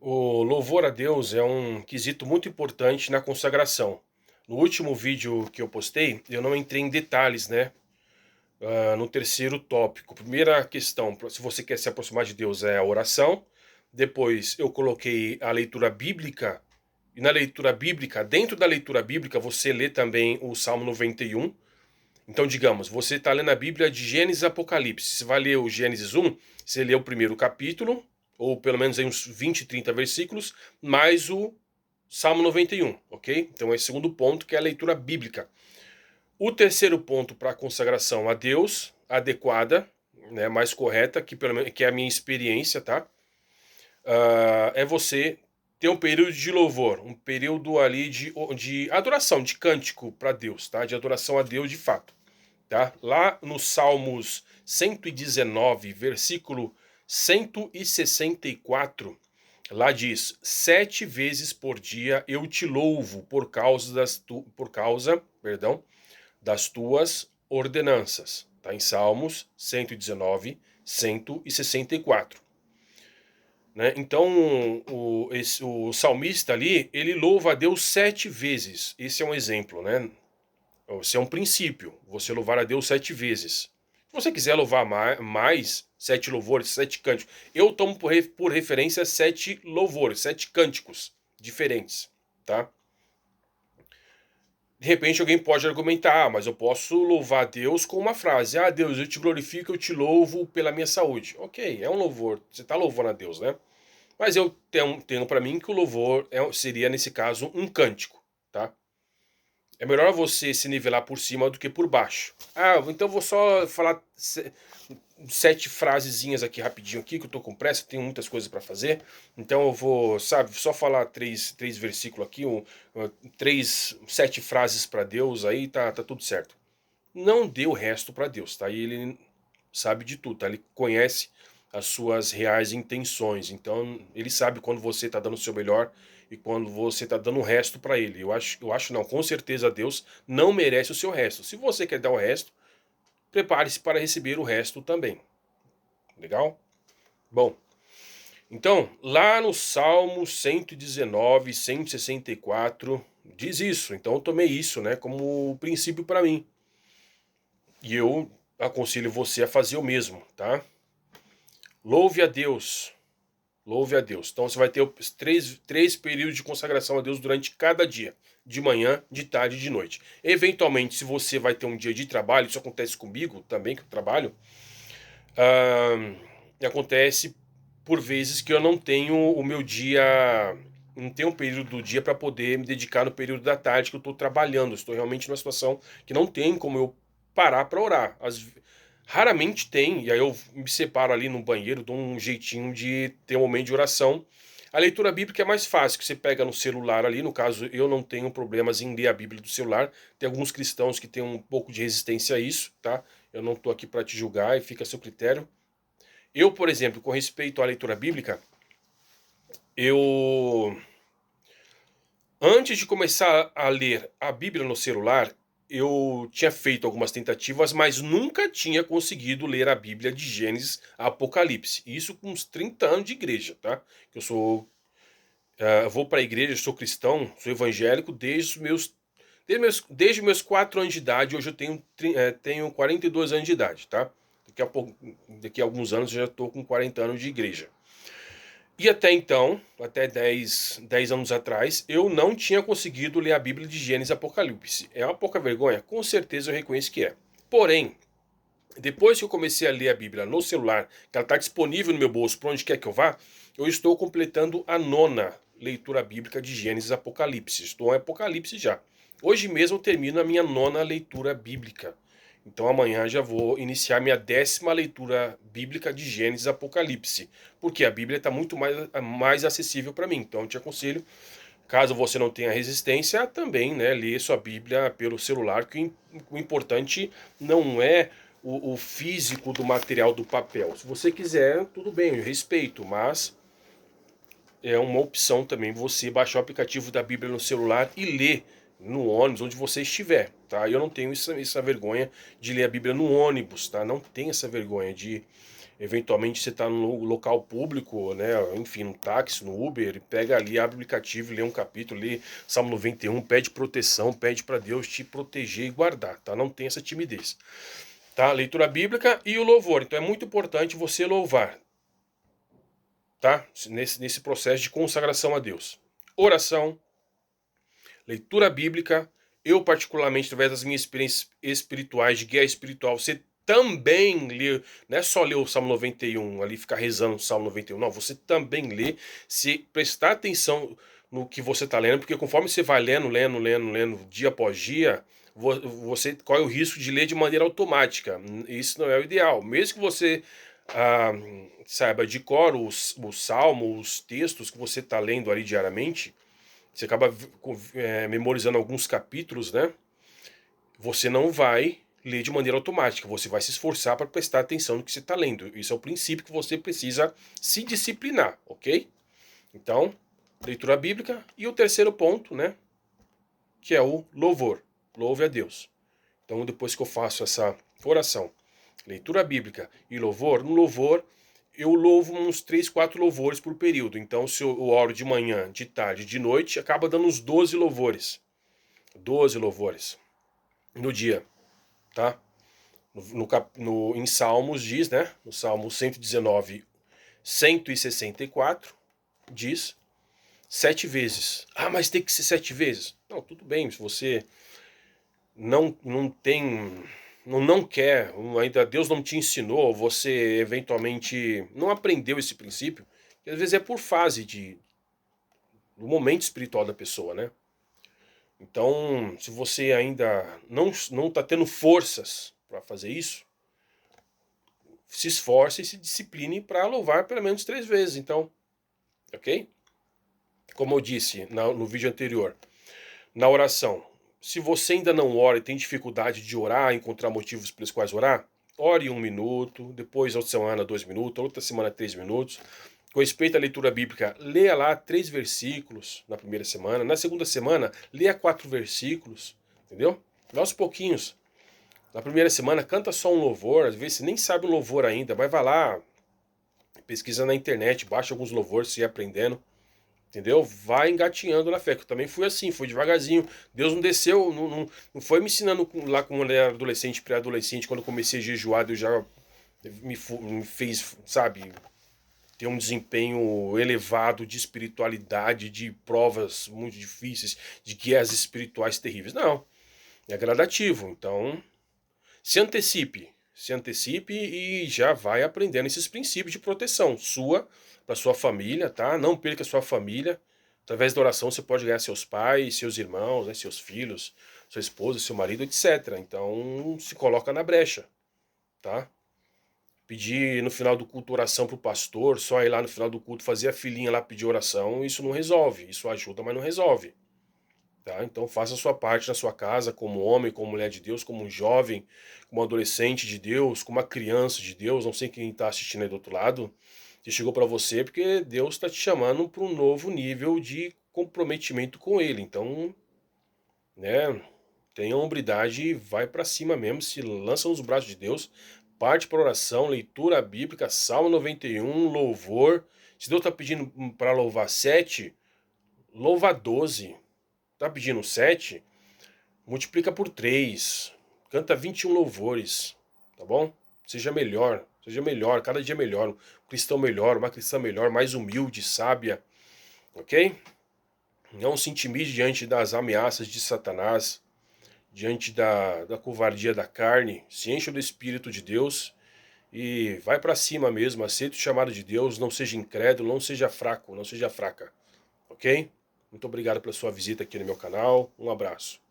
O louvor a Deus é um quesito muito importante na consagração. No último vídeo que eu postei, eu não entrei em detalhes, né? No terceiro tópico. Primeira questão, se você quer se aproximar de Deus, é a oração. Depois eu coloquei a leitura bíblica. E na leitura bíblica, dentro da leitura bíblica, você lê também o Salmo 91. Então, digamos, você está lendo a Bíblia de Gênesis e Apocalipse. Você vai ler o Gênesis 1, você lê o primeiro capítulo, ou pelo menos aí uns 20, 30 versículos, mais o Salmo 91, ok? Então, esse é o segundo ponto, que é a leitura bíblica. O terceiro ponto para a consagração a Deus, adequada, né, mais correta, que, pelo menos, que é a minha experiência, tá? É você ter um período de louvor, um período ali de adoração, de cântico para Deus, tá? De adoração a Deus de fato. Tá? Lá no Salmos 119, versículo 164, lá diz: 7 vezes por dia eu te louvo das tuas ordenanças. Tá em Salmos 119, 164. Né? Então, o salmista ali, ele louva a Deus 7 vezes. Esse é um exemplo, né? Esse é um princípio, você louvar a Deus 7 vezes. Se você quiser louvar mais 7 louvores, 7 cânticos, eu tomo por referência 7 louvores, 7 cânticos diferentes, tá? De repente alguém pode argumentar, mas eu posso louvar a Deus com uma frase: ah, Deus, eu te glorifico, eu te louvo pela minha saúde. Ok, é um louvor, você está louvando a Deus, né? Mas eu tenho para mim que o louvor seria, nesse caso, um cântico, tá? É melhor você se nivelar por cima do que por baixo. Ah, então eu vou só falar 7 frasezinhas aqui rapidinho aqui, que eu tô com pressa, tenho muitas coisas para fazer. Então eu vou, sabe, só falar três versículos aqui, 7 frases para Deus, aí tá tudo certo. Não dê o resto para Deus, tá? E ele sabe de tudo, tá? Ele conhece as suas reais intenções. Então, ele sabe quando você está dando o seu melhor e quando você está dando o resto para ele. Eu acho não, com certeza Deus não merece o seu resto. Se você quer dar o resto, prepare-se para receber o resto também. Legal? Bom, então, lá no Salmo 119, 164, diz isso. Então, eu tomei isso, né, como princípio para mim. E eu aconselho você a fazer o mesmo, tá? Louve a Deus. Louve a Deus. Então você vai ter os três períodos de consagração a Deus durante cada dia. De manhã, de tarde e de noite. Eventualmente, se você vai ter um dia de trabalho, isso acontece comigo também, que eu trabalho, acontece por vezes que eu não tenho o meu dia, não tenho um período do dia para poder me dedicar no período da tarde que eu estou trabalhando. Estou realmente numa situação que não tem como eu parar para orar. Raramente tem, e aí eu me separo ali no banheiro, dou um jeitinho de ter um momento de oração. A leitura bíblica é mais fácil, que você pega no celular ali, no caso eu não tenho problemas em ler a Bíblia do celular. Tem alguns cristãos que têm um pouco de resistência a isso, tá? Eu não estou aqui para te julgar e fica a seu critério. Eu, por exemplo, com respeito à leitura bíblica, eu antes de começar a ler a Bíblia no celular, eu tinha feito algumas tentativas, mas nunca tinha conseguido ler a Bíblia de Gênesis a Apocalipse. Isso com uns 30 anos de igreja, tá? Eu vou para a igreja, sou cristão, sou evangélico desde meus 4 anos de idade. Hoje eu tenho 42 anos de idade, tá? Daqui a alguns anos eu já estou com 40 anos de igreja. E até então, até 10 anos atrás, eu não tinha conseguido ler a Bíblia de Gênesis e Apocalipse. É uma pouca vergonha? Com certeza eu reconheço que é. Porém, depois que eu comecei a ler a Bíblia no celular, que ela está disponível no meu bolso para onde quer que eu vá, eu estou completando a 9ª leitura bíblica de Gênesis e Apocalipse. Estou em Apocalipse já. Hoje mesmo eu termino a minha 9ª leitura bíblica. Então amanhã já vou iniciar minha 10ª leitura bíblica de Gênesis e Apocalipse, porque a Bíblia está muito mais acessível para mim. Então eu te aconselho, caso você não tenha resistência, também, né, ler sua Bíblia pelo celular, que o importante não é o físico do material do papel. Se você quiser, tudo bem, eu respeito, mas é uma opção também você baixar o aplicativo da Bíblia no celular e ler no ônibus, onde você estiver, tá? Eu não tenho essa vergonha de ler a Bíblia no ônibus, tá? Não tenho essa vergonha de Eventualmente você está no local público, né? Enfim, no táxi, no Uber, pega ali, abre o aplicativo, lê um capítulo, lê Salmo 91, pede proteção, pede para Deus te proteger e guardar, tá? Não tem essa timidez. Tá? Leitura bíblica e o louvor. Então é muito importante você louvar, tá? Nesse processo de consagração a Deus. Oração, leitura bíblica. Eu, particularmente, através das minhas experiências espirituais, de guia espiritual, você também lê, não é só ler o Salmo 91, ali ficar rezando o Salmo 91, não, você também lê, se prestar atenção no que você está lendo, porque conforme você vai lendo, dia após dia, você corre o risco de ler de maneira automática. Isso não é o ideal. Mesmo que você ah, saiba de cor o salmo, os textos que você está lendo ali diariamente, você acaba memorizando alguns capítulos, né? Você não vai ler de maneira automática, você vai se esforçar para prestar atenção no que você está lendo. Isso é o princípio que você precisa se disciplinar, ok? Então, leitura bíblica. E o terceiro ponto, né? Que é o louvor. Louve a Deus. Então, depois que eu faço essa oração, leitura bíblica e louvor, no louvor eu louvo uns 3, 4 louvores por período. Então, se eu oro de manhã, de tarde, de noite, acaba dando uns 12 louvores. 12 louvores no dia, tá? Em Salmos diz, né? No Salmo 119, 164, diz 7 vezes. Ah, mas tem que ser 7 vezes. Não, tudo bem, se você não tem, não quer, ainda Deus não te ensinou, você eventualmente não aprendeu esse princípio, que às vezes é por fase do momento espiritual da pessoa, né? Então, se você ainda não está tendo forças para fazer isso, se esforce e se discipline para louvar pelo menos 3 vezes, então, ok? Como eu disse no vídeo anterior, na oração, se você ainda não ora e tem dificuldade de orar, encontrar motivos pelos quais orar, ore 1 minuto, depois outra semana 2 minutos, outra semana 3 minutos. Com respeito à leitura bíblica, leia lá 3 versículos na primeira semana. Na segunda semana, leia 4 versículos, entendeu? Vai aos pouquinhos. Na primeira semana, canta só um louvor, às vezes você nem sabe o louvor ainda, mas vai lá, pesquisa na internet, baixa alguns louvores, você ir aprendendo. Entendeu? Vai engatinhando na fé, que eu também fui assim, fui devagarzinho. Deus não desceu, não foi me ensinando lá quando eu era adolescente, pré-adolescente, quando eu comecei a jejuar, Deus já me fez, sabe, ter um desempenho elevado de espiritualidade, de provas muito difíceis, de guerras espirituais terríveis. Não, é gradativo. Então, se antecipe e já vai aprendendo esses princípios de proteção sua, para sua família, tá? Não perca sua família. Através da oração você pode ganhar seus pais, seus irmãos, né, seus filhos, sua esposa, seu marido, etc. Então, se coloca na brecha, tá? Pedir no final do culto oração para o pastor, só ir lá no final do culto fazer a filinha lá pedir oração, isso não resolve. Isso ajuda, mas não resolve. Tá? Então faça a sua parte na sua casa, como homem, como mulher de Deus, como um jovem, como um adolescente de Deus, como uma criança de Deus, não sei quem está assistindo aí do outro lado, que chegou para você porque Deus está te chamando para um novo nível de comprometimento com Ele. Então, né, tenha hombridade e vai para cima mesmo, se lança nos braços de Deus, parte para oração, leitura bíblica, Salmo 91, louvor. Se Deus está pedindo para louvar 7, louva 12. Tá pedindo 7? Multiplica por 3. Canta 21 louvores. Tá bom? Seja melhor, cada dia melhor. Um cristão melhor, uma cristã melhor, mais humilde, sábia. Ok? Não se intimide diante das ameaças de Satanás, diante da covardia da carne. Se encha do Espírito de Deus e vai para cima mesmo. Aceita o chamado de Deus. Não seja incrédulo, não seja fraco, não seja fraca. Ok? Muito obrigado pela sua visita aqui no meu canal. Um abraço.